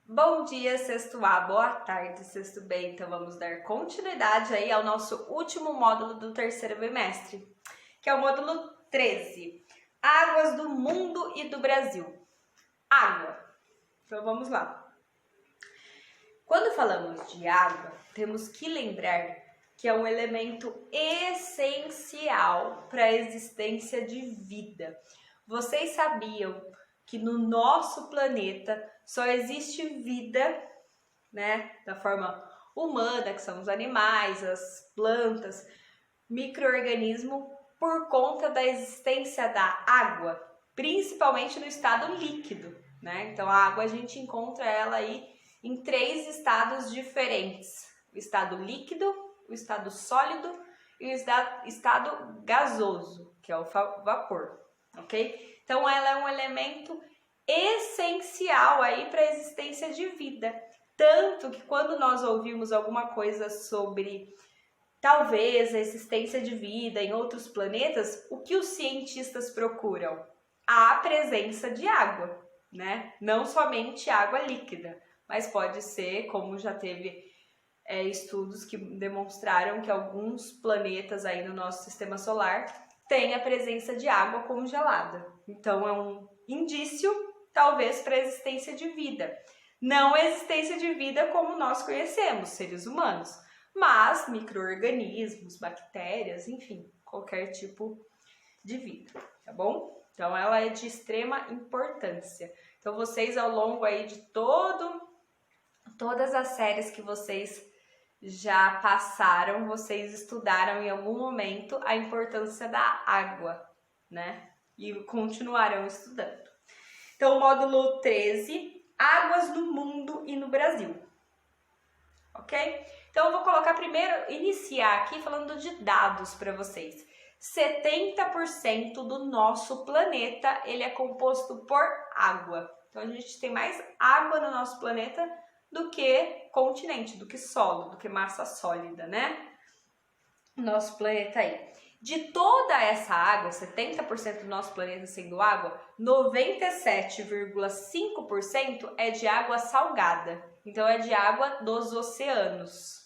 Bom dia, sexto A, boa tarde, sexto B. Então vamos dar continuidade aí ao nosso último módulo do terceiro bimestre, que é o módulo 13, Águas do Mundo e do Brasil. Água. Então vamos lá. Quando falamos de água, temos que lembrar que é um elemento essencial para a existência de vida. Vocês sabiam que no nosso planeta só existe vida, né, da forma humana, que são os animais, as plantas, micro-organismo, por conta da existência da água, principalmente no estado líquido, né? Então a água a gente encontra ela aí em 3 estados diferentes: o estado líquido, o estado sólido e o estado gasoso, que é o vapor, ok? Então ela é um elemento essencial aí para a existência de vida. Tanto que quando nós ouvimos alguma coisa sobre talvez a existência de vida em outros planetas, o que os cientistas procuram? A presença de água, né? Não somente água líquida, mas pode ser, como já teve estudos que demonstraram que alguns planetas aí no nosso sistema solar têm a presença de água congelada. Então é um indício, talvez, para a existência de vida. Não a existência de vida como nós conhecemos, seres humanos, mas micro-organismos, bactérias, enfim, qualquer tipo de vida, tá bom? Então ela é de extrema importância. Então vocês, ao longo aí de todas as séries que vocês já passaram, vocês estudaram em algum momento a importância da água, né? E continuarão estudando. Então, módulo 13, Águas do Mundo e no Brasil. Ok? Então, eu vou colocar primeiro, iniciar aqui falando de dados para vocês. 70% do nosso planeta, ele é composto por água. Então, a gente tem mais água no nosso planeta do que continente, do que solo, do que massa sólida, né? Nosso planeta aí. De toda essa água, 70% do nosso planeta sendo água, 97,5% é de água salgada. Então, é de água dos oceanos.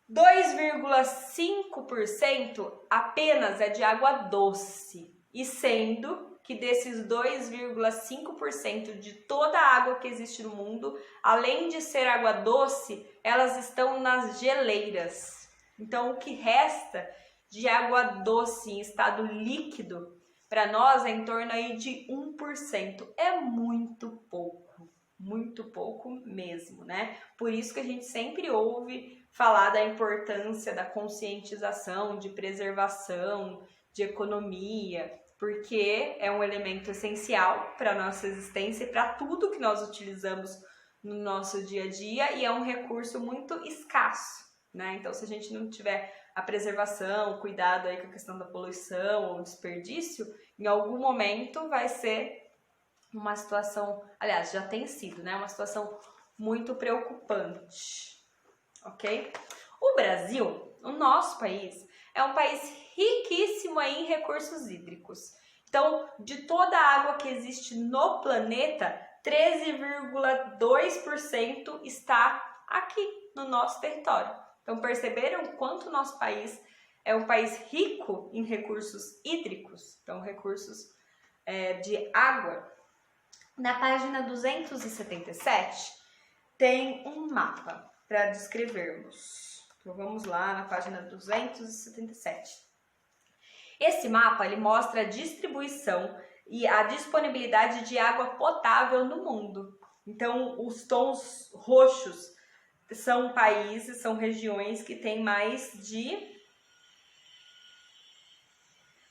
2,5% apenas é de água doce. E sendo que desses 2,5% de toda a água que existe no mundo, além de ser água doce, elas estão nas geleiras. Então, o que resta de água doce em estado líquido, para nós é em torno aí de 1%. É muito pouco mesmo, né? Por isso que a gente sempre ouve falar da importância da conscientização, de preservação, de economia, porque é um elemento essencial para a nossa existência e para tudo que nós utilizamos no nosso dia a dia, e é um recurso muito escasso, né? Então, se a gente não tiver a preservação, cuidado aí com a questão da poluição ou desperdício, em algum momento vai ser uma situação, aliás, já tem sido, né? Uma situação muito preocupante, ok? O Brasil, o nosso país, é um país riquíssimo aí em recursos hídricos. Então, de toda a água que existe no planeta, 13,2% está aqui no nosso território. Então, perceberam quanto o nosso país é um país rico em recursos hídricos? Então, recursos de água. Na página 277, tem um mapa para descrevermos. Então, vamos lá na página 277. Esse mapa, ele mostra a distribuição e a disponibilidade de água potável no mundo. Então, os tons roxos são países, são regiões que têm mais de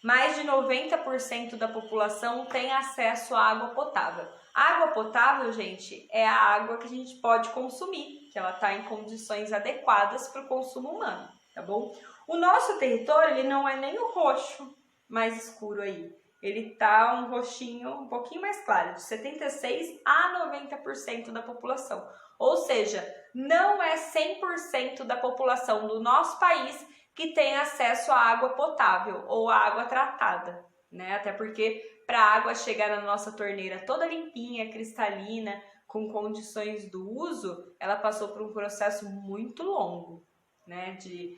90% da população tem acesso à água potável. A água potável, gente, é a água que a gente pode consumir, que ela está em condições adequadas para o consumo humano, tá bom? O nosso território, ele não é nem o roxo mais escuro aí. Ele tá um roxinho um pouquinho mais claro, de 76% a 90% da população. Ou seja, não é 100% da população do nosso país que tem acesso à água potável ou à água tratada, né? Até porque para a água chegar na nossa torneira toda limpinha, cristalina, com condições do uso, ela passou por um processo muito longo, né, de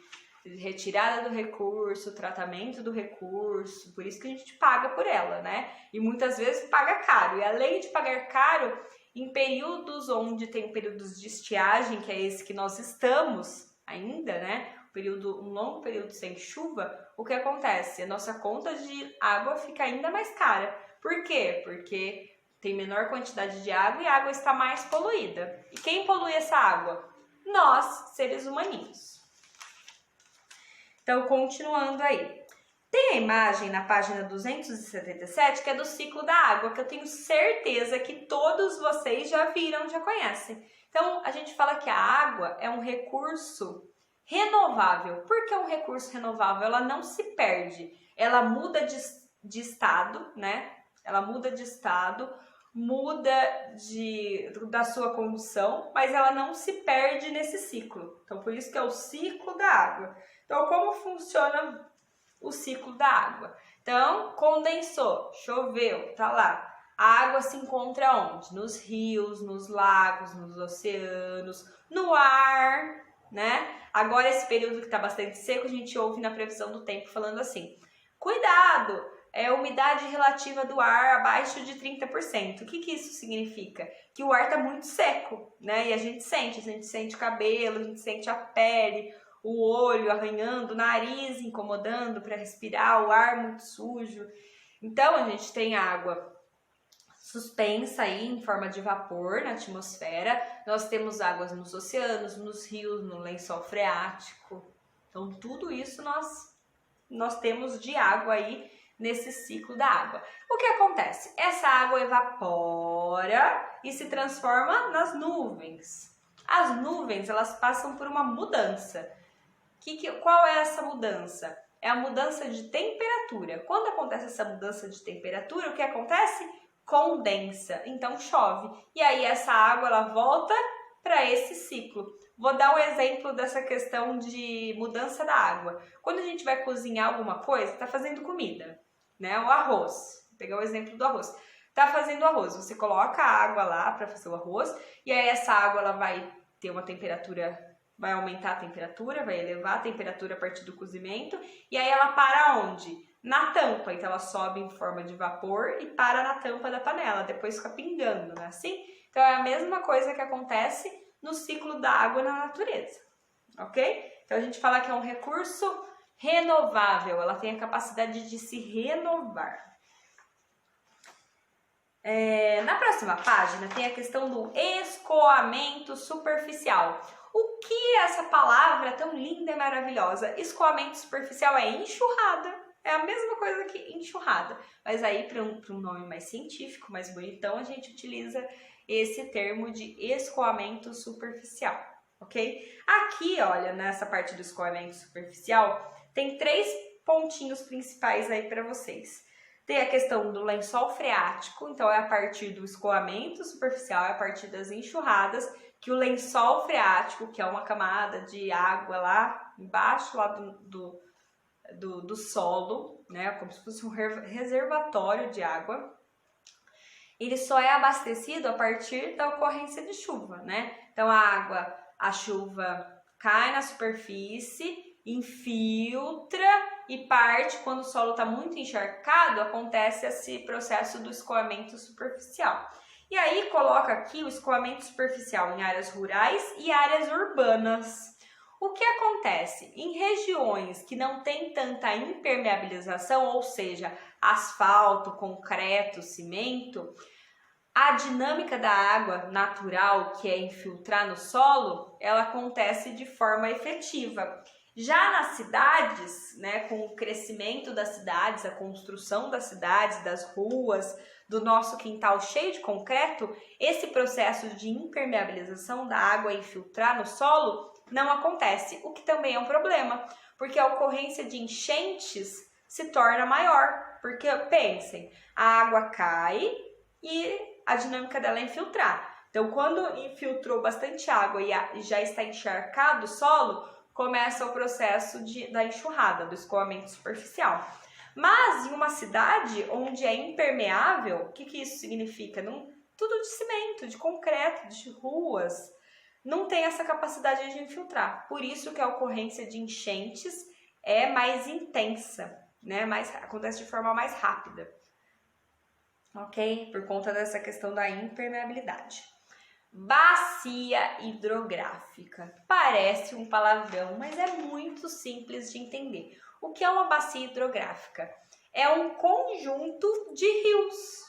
retirada do recurso, tratamento do recurso, por isso que a gente paga por ela, né? E muitas vezes paga caro. E além de pagar caro, em períodos onde tem períodos de estiagem, que é esse que nós estamos ainda, né? Um longo período sem chuva, o que acontece? A nossa conta de água fica ainda mais cara. Por quê? Porque tem menor quantidade de água e a água está mais poluída. E quem polui essa água? Nós, seres humaninhos. Então, continuando aí. Tem a imagem na página 277, que é do ciclo da água, que eu tenho certeza que todos vocês já viram, já conhecem. Então, a gente fala que a água é um recurso renovável. Por que é um recurso renovável? Ela não se perde, ela muda de estado, né? Ela muda de estado, da sua condição, mas ela não se perde nesse ciclo. Então, por isso que é o ciclo da água. Então, como funciona o ciclo da água? Então, condensou, choveu, tá lá. A água se encontra onde? Nos rios, nos lagos, nos oceanos, no ar, né? Agora, esse período que está bastante seco, a gente ouve na previsão do tempo falando assim: cuidado, é a umidade relativa do ar abaixo de 30%. O que isso significa? Que o ar está muito seco, né? E a gente sente o cabelo, a gente sente a pele, o olho arranhando, o nariz incomodando para respirar, o ar muito sujo. Então, a gente tem água suspensa aí em forma de vapor na atmosfera. Nós temos águas nos oceanos, nos rios, no lençol freático. Então, tudo isso nós temos de água aí nesse ciclo da água. O que acontece? Essa água evapora e se transforma nas nuvens. As nuvens, elas passam por uma mudança. Qual é essa mudança? É a mudança de temperatura. Quando acontece essa mudança de temperatura, o que acontece? Condensa, então chove. E aí essa água ela volta para esse ciclo. Vou dar um exemplo dessa questão de mudança da água. Quando a gente vai cozinhar alguma coisa, tá fazendo comida, né? O arroz. Vou pegar o exemplo do arroz. Tá fazendo arroz, você coloca a água lá para fazer o arroz e aí essa água ela vai ter uma temperatura, vai aumentar a temperatura, vai elevar a temperatura a partir do cozimento e aí ela para onde? Na tampa, então ela sobe em forma de vapor e para na tampa da panela, depois fica pingando, né? Assim? Então é a mesma coisa que acontece no ciclo da água na natureza, ok? Então a gente fala que é um recurso renovável, ela tem a capacidade de se renovar. Na próxima página tem a questão do escoamento superficial. O que é essa palavra tão linda e maravilhosa? Escoamento superficial é enxurrada. É a mesma coisa que enxurrada, mas aí para um nome mais científico, mais bonitão, a gente utiliza esse termo de escoamento superficial, ok? Aqui, olha, nessa parte do escoamento superficial, tem 3 pontinhos principais aí para vocês. Tem a questão do lençol freático, então é a partir do escoamento superficial, é a partir das enxurradas, que o lençol freático, que é uma camada de água lá embaixo, lá do solo, né, como se fosse um reservatório de água, ele só é abastecido a partir da ocorrência de chuva, né? Então a chuva cai na superfície, infiltra e parte, quando o solo está muito encharcado, acontece esse processo do escoamento superficial. E aí coloca aqui o escoamento superficial em áreas rurais e áreas urbanas. O que acontece? Em regiões que não tem tanta impermeabilização, ou seja, asfalto, concreto, cimento, a dinâmica da água natural, que é infiltrar no solo, ela acontece de forma efetiva. Já nas cidades, né, com o crescimento das cidades, a construção das cidades, das ruas, do nosso quintal cheio de concreto, esse processo de impermeabilização da água infiltrar no solo não acontece, o que também é um problema, porque a ocorrência de enchentes se torna maior, porque pensem, a água cai e a dinâmica dela é infiltrar. Então, quando infiltrou bastante água e já está encharcado o solo, começa o processo da enxurrada, do escoamento superficial. Mas em uma cidade onde é impermeável, o que isso significa? tudo de cimento, de concreto, de ruas. Não tem essa capacidade de infiltrar. Por isso que a ocorrência de enchentes é mais intensa, né? Acontece de forma mais rápida. Ok? Por conta dessa questão da impermeabilidade. Bacia hidrográfica. Parece um palavrão, mas é muito simples de entender. O que é uma bacia hidrográfica? É um conjunto de rios.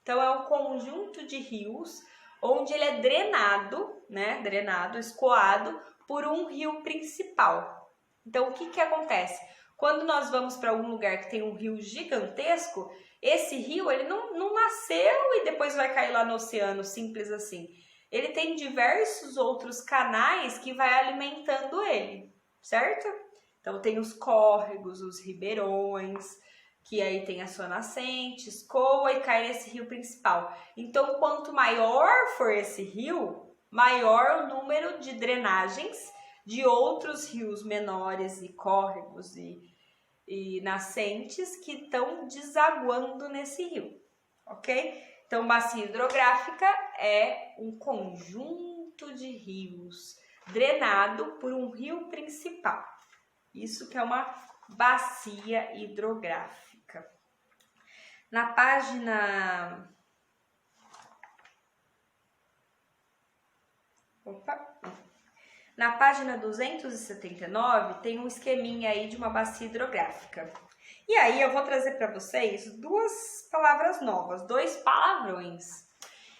Então, é um conjunto de rios onde ele é drenado, né? Drenado, escoado por um rio principal. Então, o que acontece? Quando nós vamos para algum lugar que tem um rio gigantesco, esse rio ele não nasceu e depois vai cair lá no oceano, simples assim. Ele tem diversos outros canais que vai alimentando ele, certo? Então, tem os córregos, os ribeirões, que aí tem a sua nascente, escoa e cai nesse rio principal. Então, quanto maior for esse rio, maior o número de drenagens de outros rios menores e córregos e nascentes que estão desaguando nesse rio, ok? Então, bacia hidrográfica é um conjunto de rios drenado por um rio principal. Isso que é uma bacia hidrográfica. Na página... Na página 279 tem um esqueminha aí de uma bacia hidrográfica. E aí eu vou trazer para vocês duas palavras novas, dois palavrões,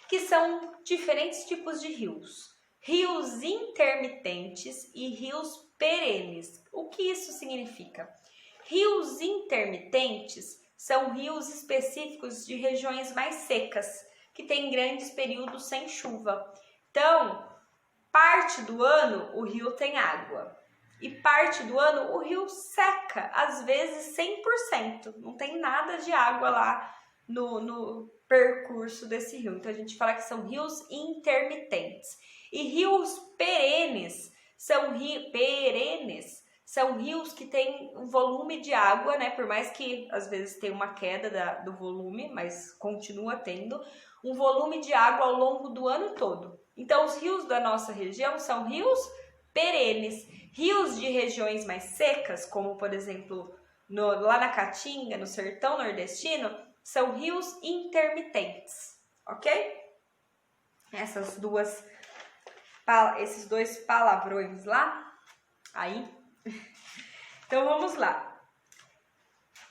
que são diferentes tipos de rios. Rios intermitentes e rios perenes. O que isso significa? Rios intermitentes são rios específicos de regiões mais secas, que têm grandes períodos sem chuva. Então, parte do ano o rio tem água e parte do ano o rio seca, às vezes 100%. Não tem nada de água lá no percurso desse rio. Então, a gente fala que são rios intermitentes. E rios perenes são rios que têm um volume de água, né? Por mais que às vezes tenha uma queda do volume, mas continua tendo um volume de água ao longo do ano todo. Então, os rios da nossa região são rios perenes. Rios de regiões mais secas, como por exemplo lá na Caatinga, no sertão nordestino, são rios intermitentes, ok? Esses dois palavrões lá, aí. Então, vamos lá.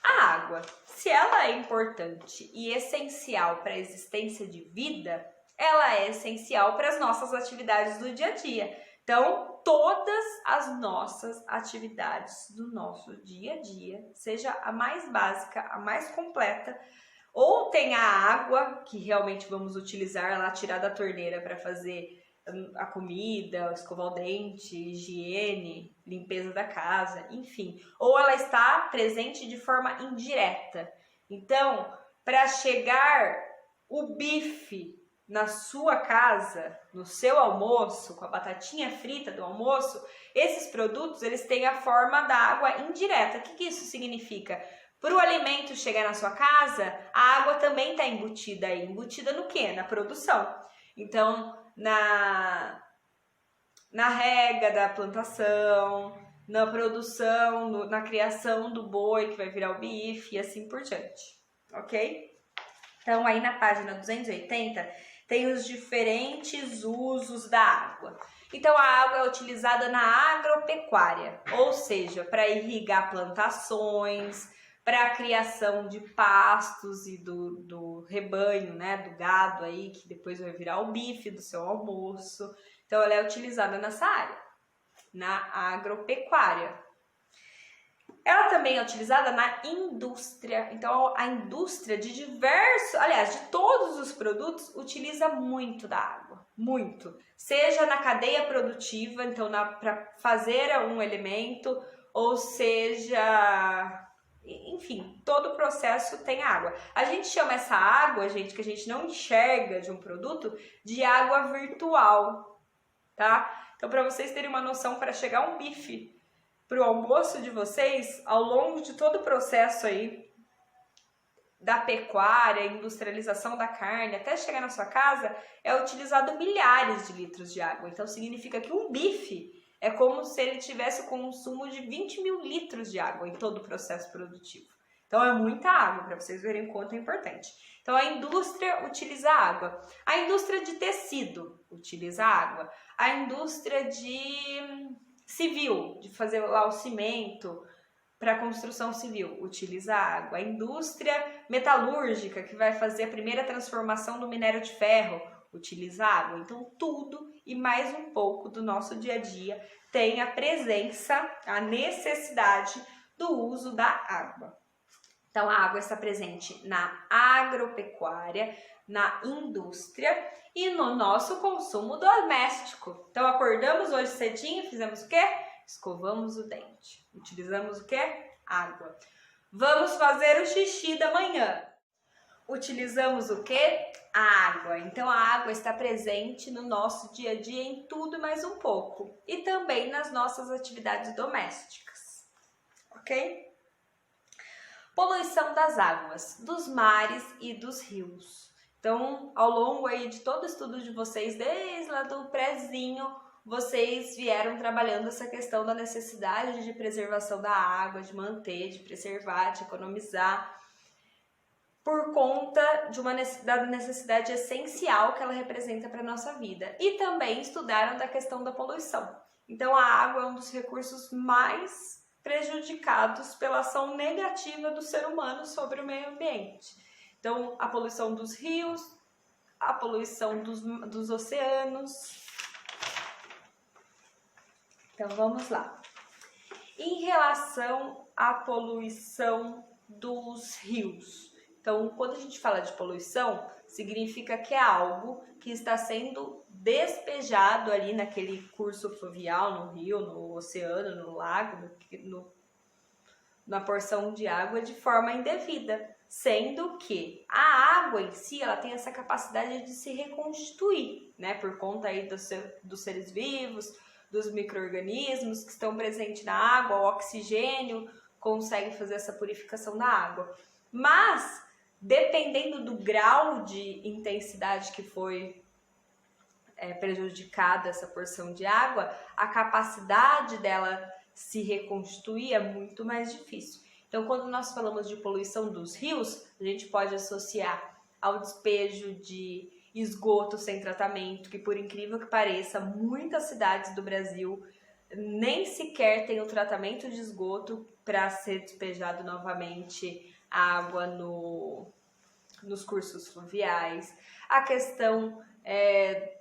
A água, se ela é importante e essencial para a existência de vida, ela é essencial para as nossas atividades do dia a dia. Então, todas as nossas atividades do nosso dia a dia, seja a mais básica, a mais completa, ou tem a água, que realmente vamos utilizar lá, tirar da torneira para fazer a comida, escovar o dente, higiene, limpeza da casa, enfim. Ou ela está presente de forma indireta. Então, para chegar o bife na sua casa, no seu almoço, com a batatinha frita do almoço, esses produtos eles têm a forma da água indireta. O que isso significa? Para o alimento chegar na sua casa, a água também está embutida aí. Embutida no quê? Na produção. Então, na rega da plantação, na produção, na criação do boi que vai virar o bife e assim por diante, ok? Então, aí na página 280 tem os diferentes usos da água. Então, a água é utilizada na agropecuária, ou seja, para irrigar plantações, para a criação de pastos e do rebanho, né, do gado aí, que depois vai virar o bife do seu almoço. Então, ela é utilizada nessa área, na agropecuária. Ela também é utilizada na indústria. Então, a indústria de todos os produtos, utiliza muito da água. Muito. Seja na cadeia produtiva, então para fazer um elemento, ou seja... Enfim, todo o processo tem água. A gente chama essa água, gente, que a gente não enxerga de um produto, de água virtual, tá? Então, para vocês terem uma noção, para chegar um bife para o almoço de vocês, ao longo de todo o processo aí da pecuária, industrialização da carne, até chegar na sua casa, é utilizado milhares de litros de água. Então, significa que um bife é como se ele tivesse o consumo de 20 mil litros de água em todo o processo produtivo. Então, é muita água, para vocês verem o quanto é importante. Então, a indústria utiliza água. A indústria de tecido utiliza água. A indústria de civil, de fazer lá o cimento para construção civil, utiliza água. A indústria metalúrgica, que vai fazer a primeira transformação do minério de ferro, utiliza água. Então, tudo e mais um pouco do nosso dia a dia tem a presença, a necessidade do uso da água. Então, a água está presente na agropecuária, na indústria e no nosso consumo doméstico. Então, acordamos hoje cedinho, fizemos o quê? Escovamos o dente. Utilizamos o quê? Água. Vamos fazer o xixi da manhã. Utilizamos o quê? A água. Então, a água está presente no nosso dia a dia em tudo e mais um pouco. E também nas nossas atividades domésticas. Ok? Poluição das águas, dos mares e dos rios. Então, ao longo aí de todo o estudo de vocês, desde lá do prézinho, vocês vieram trabalhando essa questão da necessidade de preservação da água, de manter, de preservar, de economizar, por conta da necessidade essencial que ela representa para a nossa vida. E também estudaram da questão da poluição. Então, a água é um dos recursos mais prejudicados pela ação negativa do ser humano sobre o meio ambiente. Então, a poluição dos rios, a poluição dos oceanos. Então, vamos lá. Em relação à poluição dos rios. Então, quando a gente fala de poluição, significa que é algo que está sendo despejado ali naquele curso fluvial, no rio, no oceano, no lago, na porção de água de forma indevida. Sendo que a água em si, ela tem essa capacidade de se reconstituir, né? Por conta aí dos seres vivos, dos micro-organismos que estão presentes na água, o oxigênio consegue fazer essa purificação da água. Mas, dependendo do grau de intensidade que foi prejudicada essa porção de água, a capacidade dela se reconstituir é muito mais difícil. Então, quando nós falamos de poluição dos rios, a gente pode associar ao despejo de esgoto sem tratamento, que por incrível que pareça, muitas cidades do Brasil nem sequer têm o tratamento de esgoto para ser despejado novamente a água nos cursos fluviais. A questão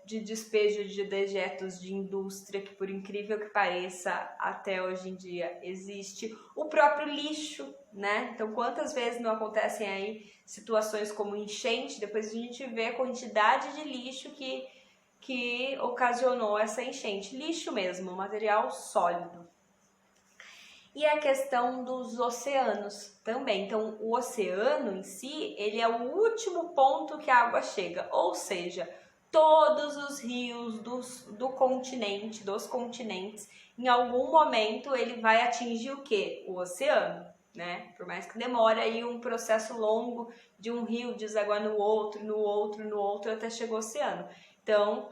de despejo de dejetos de indústria, que por incrível que pareça, até hoje em dia existe. O próprio lixo, né? Então, quantas vezes não acontecem aí situações como enchente, depois a gente vê a quantidade de lixo que ocasionou essa enchente. Lixo mesmo, material sólido. E a questão dos oceanos também. Então, o oceano em si, ele é o último ponto que a água chega, ou seja, todos os rios dos continentes, em algum momento ele vai atingir o quê? O oceano, né? Por mais que demore aí um processo longo de um rio desaguar no outro, até chegar ao oceano. Então,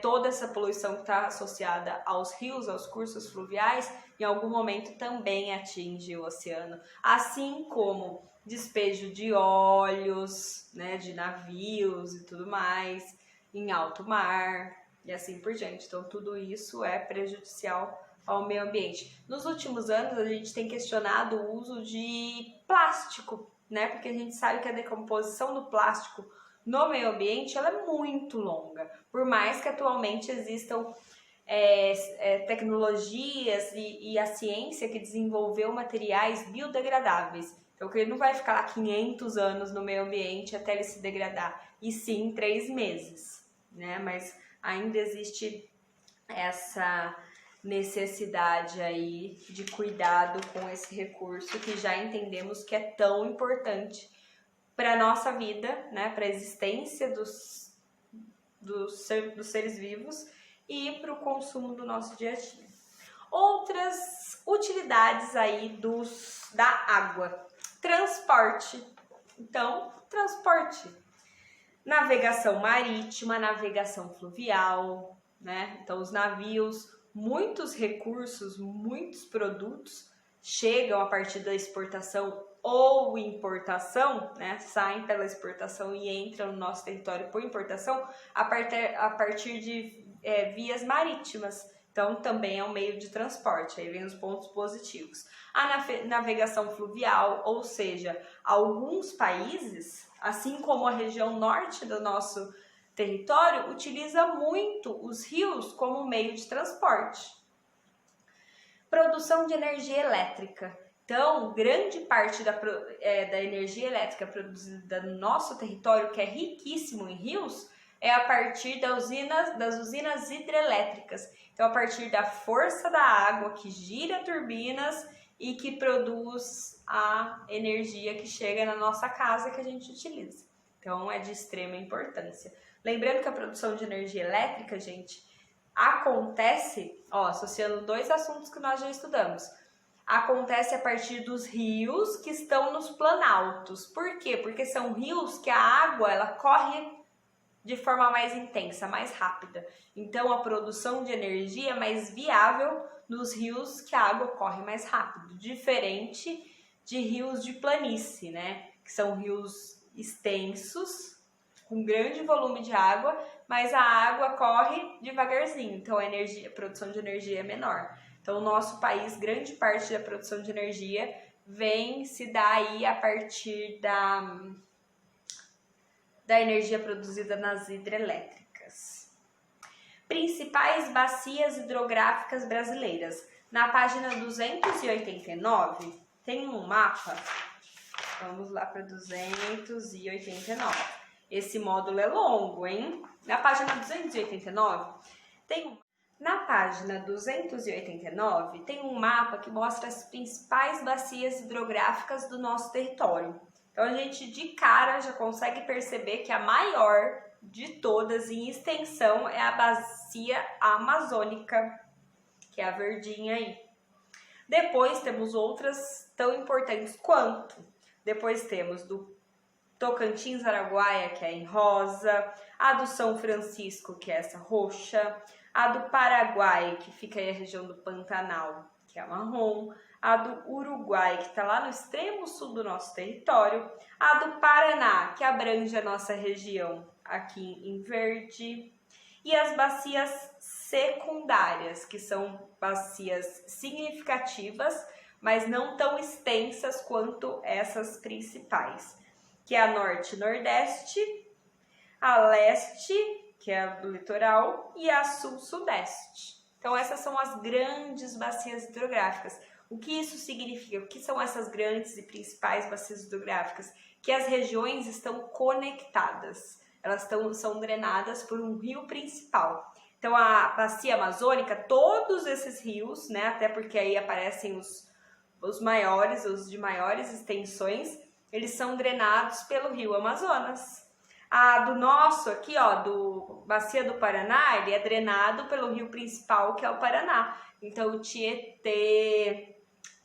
toda essa poluição que está associada aos rios, aos cursos fluviais, em algum momento também atinge o oceano. Assim como despejo de óleos, né, de navios e tudo mais, em alto mar e assim por diante. Então, tudo isso é prejudicial ao meio ambiente. Nos últimos anos, a gente tem questionado o uso de plástico, né? Porque a gente sabe que a decomposição do plástico no meio ambiente ela é muito longa. Por mais que atualmente existam tecnologias e a ciência que desenvolveu materiais biodegradáveis. Então, que ele não vai ficar lá 500 anos no meio ambiente até ele se degradar, e sim 3 meses, né? Mas ainda existe essa necessidade aí de cuidado com esse recurso que já entendemos que é tão importante para a nossa vida, né? Para a existência dos seres vivos e para o consumo do nosso dia a dia. Outras utilidades aí da água. Transporte. Então, transporte. Navegação marítima, navegação fluvial, né? Então, os navios, muitos recursos, muitos produtos chegam a partir da exportação ou importação, né? Saem pela exportação e entram no nosso território por importação a partir de vias marítimas. Então, também é um meio de transporte. Aí vem os pontos positivos. A navegação fluvial, ou seja, alguns países, assim como a região norte do nosso território, utiliza muito os rios como meio de transporte. Produção de energia elétrica. Então, grande parte da energia elétrica produzida no nosso território, que é riquíssimo em rios, é a partir das usinas hidrelétricas. Então, a partir da força da água que gira turbinas e que produz a energia que chega na nossa casa que a gente utiliza. Então, é de extrema importância. Lembrando que a produção de energia elétrica, gente, acontece, associando dois assuntos que nós já estudamos. Acontece a partir dos rios que estão nos planaltos. Por quê? Porque são rios que a água ela corre de forma mais intensa, mais rápida. Então, a produção de energia é mais viável nos rios que a água corre mais rápido, diferente de rios de planície, né? Que são rios extensos, com grande volume de água, mas a água corre devagarzinho, então a produção de energia é menor. Então, o nosso país, grande parte da produção de energia vem se dar aí a partir da energia produzida nas hidrelétricas. Principais bacias hidrográficas brasileiras. Na página 289 tem um mapa. Vamos lá para 289. Esse módulo é longo, hein? Na página 289 Na página 289 tem um mapa que mostra as principais bacias hidrográficas do nosso território. Então, a gente de cara já consegue perceber que a maior de todas em extensão é a bacia amazônica, que é a verdinha aí. Depois temos outras tão importantes quanto. Depois temos do Tocantins, Araguaia, que é em rosa, a do São Francisco, que é essa roxa, a do Paraguai, que fica aí a região do Pantanal, que é marrom, a do Uruguai, que está lá no extremo sul do nosso território, a do Paraná, que abrange a nossa região aqui em verde, e as bacias secundárias, que são bacias significativas, mas não tão extensas quanto essas principais, que é a norte e nordeste, a leste, que é a do litoral, e a sul-sudeste. Então, essas são as grandes bacias hidrográficas. O que isso significa? O que são essas grandes e principais bacias hidrográficas? Que as regiões estão conectadas, elas são drenadas por um rio principal. Então, a bacia amazônica, todos esses rios, né, até porque aí aparecem os maiores, os de maiores extensões, eles são drenados pelo rio Amazonas. A do nosso aqui, do Bacia do Paraná, ele é drenado pelo rio principal, que é o Paraná. Então, o Tietê,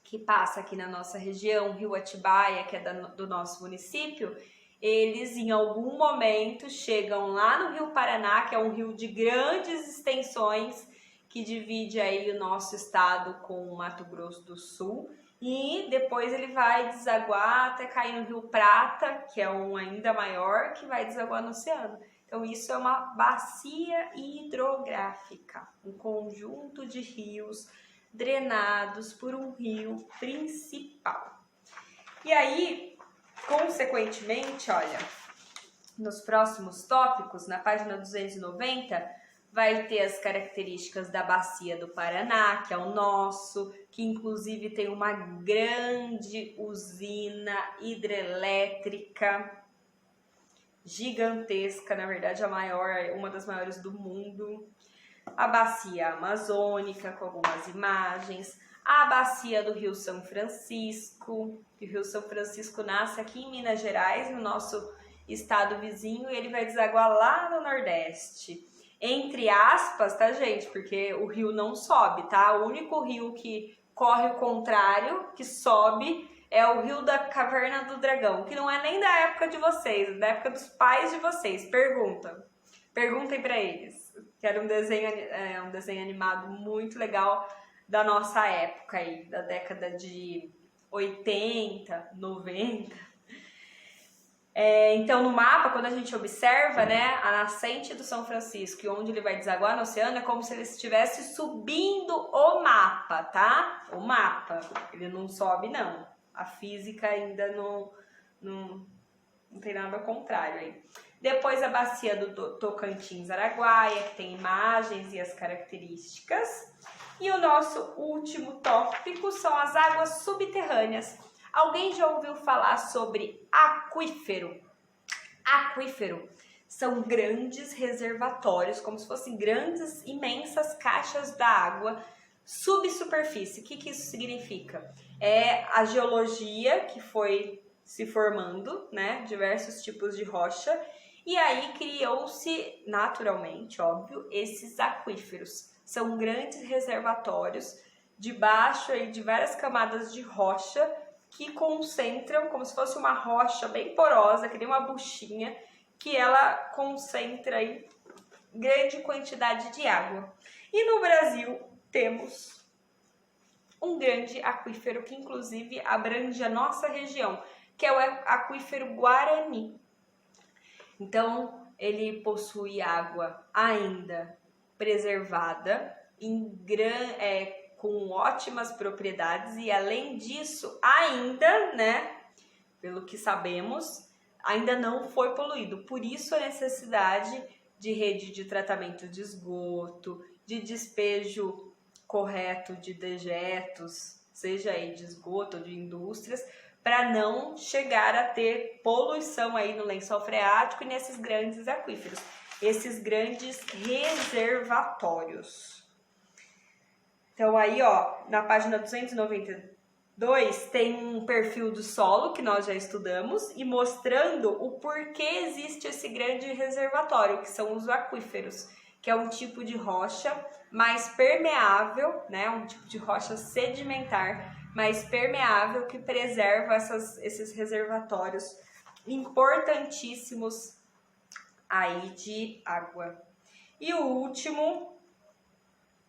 que passa aqui na nossa região, o rio Atibaia, que é do nosso município, eles em algum momento chegam lá no rio Paraná, que é um rio de grandes extensões, que divide aí o nosso estado com o Mato Grosso do Sul, e depois ele vai desaguar até cair no Rio Prata, que é um ainda maior, que vai desaguar no oceano. Então, isso é uma bacia hidrográfica, um conjunto de rios drenados por um rio principal. E aí, consequentemente, olha, nos próximos tópicos, na página 290, vai ter as características da bacia do Paraná, que é o nosso, que inclusive tem uma grande usina hidrelétrica, gigantesca, na verdade a maior, uma das maiores do mundo. A bacia amazônica, com algumas imagens, a bacia do Rio São Francisco, que o Rio São Francisco nasce aqui em Minas Gerais, no nosso estado vizinho, e ele vai desaguar lá no Nordeste. Entre aspas, tá, gente? Porque o rio não sobe, tá? O único rio que corre o contrário, que sobe, é o Rio da Caverna do Dragão, que não é nem da época de vocês, é da época dos pais de vocês. Perguntem para eles. Que era um desenho animado muito legal da nossa época aí, da década de 80, 90. Então, no mapa, quando a gente observa, né, a nascente do São Francisco e onde ele vai desaguar no oceano, é como se ele estivesse subindo o mapa, tá? O mapa. Ele não sobe, não. A física ainda não tem nada ao contrário aí. Depois a bacia do Tocantins-Araguaia, que tem imagens e as características. E o nosso último tópico são as águas subterrâneas. Alguém já ouviu falar sobre aquífero? Aquífero são grandes reservatórios, como se fossem grandes, imensas caixas d'água subsuperfície. O que isso significa? É a geologia que foi se formando, né? Diversos tipos de rocha. E aí criou-se, naturalmente, óbvio, esses aquíferos. São grandes reservatórios debaixo aí de várias camadas de rocha que concentram, como se fosse uma rocha bem porosa, que nem uma buchinha, que ela concentra aí grande quantidade de água. E no Brasil temos um grande aquífero que inclusive abrange a nossa região, que é o aquífero Guarani. Então, ele possui água ainda preservada, com ótimas propriedades e, além disso, ainda, né, pelo que sabemos, ainda não foi poluído. Por isso, a necessidade de rede de tratamento de esgoto, de despejo correto de dejetos, seja aí de esgoto ou de indústrias, para não chegar a ter poluição aí no lençol freático e nesses grandes aquíferos, esses grandes reservatórios. Então aí, ó, na página 292 tem um perfil do solo que nós já estudamos e mostrando o porquê existe esse grande reservatório, que são os aquíferos, que é um tipo de rocha mais permeável, né, um tipo de rocha sedimentar mais permeável que preserva esses reservatórios importantíssimos aí de água. E o último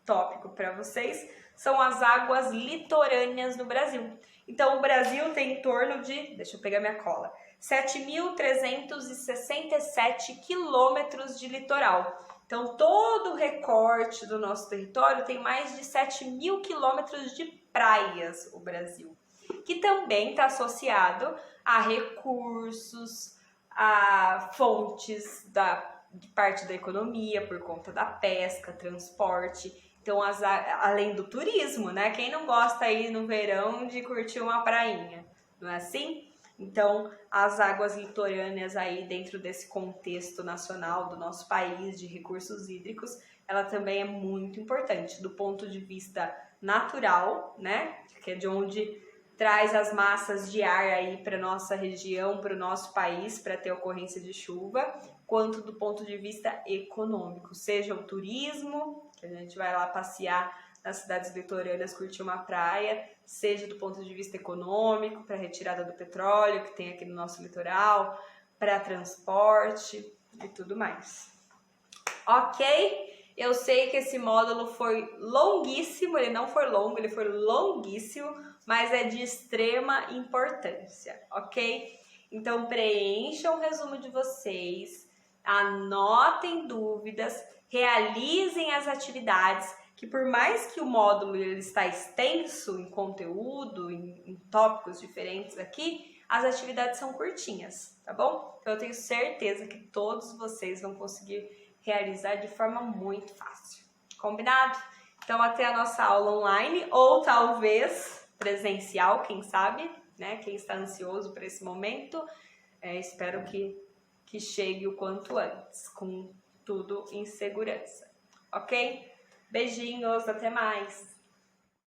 tópico para vocês são as águas litorâneas no Brasil. Então, o Brasil tem em torno de, deixa eu pegar minha cola, 7.367 quilômetros de litoral. Então, todo o recorte do nosso território tem mais de 7.000 quilômetros de praias, o Brasil, que também está associado a recursos, a fontes de parte da economia por conta da pesca, transporte. Então, além do turismo, né? Quem não gosta aí no verão de curtir uma prainha, não é assim? Então, as águas litorâneas aí dentro desse contexto nacional do nosso país de recursos hídricos, ela também é muito importante do ponto de vista natural, né? Que é de onde traz as massas de ar aí para nossa região, para o nosso país, para ter ocorrência de chuva, quanto do ponto de vista econômico, seja o turismo, que a gente vai lá passear nas cidades litorâneas, curtir uma praia, seja do ponto de vista econômico, para retirada do petróleo que tem aqui no nosso litoral, para transporte e tudo mais. Ok? Eu sei que esse módulo foi longuíssimo, ele não foi longo, ele foi longuíssimo, mas é de extrema importância, ok? Então preencham o resumo de vocês, anotem dúvidas, realizem as atividades, que por mais que o módulo ele está extenso em conteúdo, em tópicos diferentes aqui, as atividades são curtinhas, tá bom? Então eu tenho certeza que todos vocês vão conseguir realizar de forma muito fácil. Combinado? Então até a nossa aula online ou talvez presencial, quem sabe, né? Quem está ansioso por esse momento, espero que chegue o quanto antes, com tudo em segurança. Ok? Beijinhos, até mais!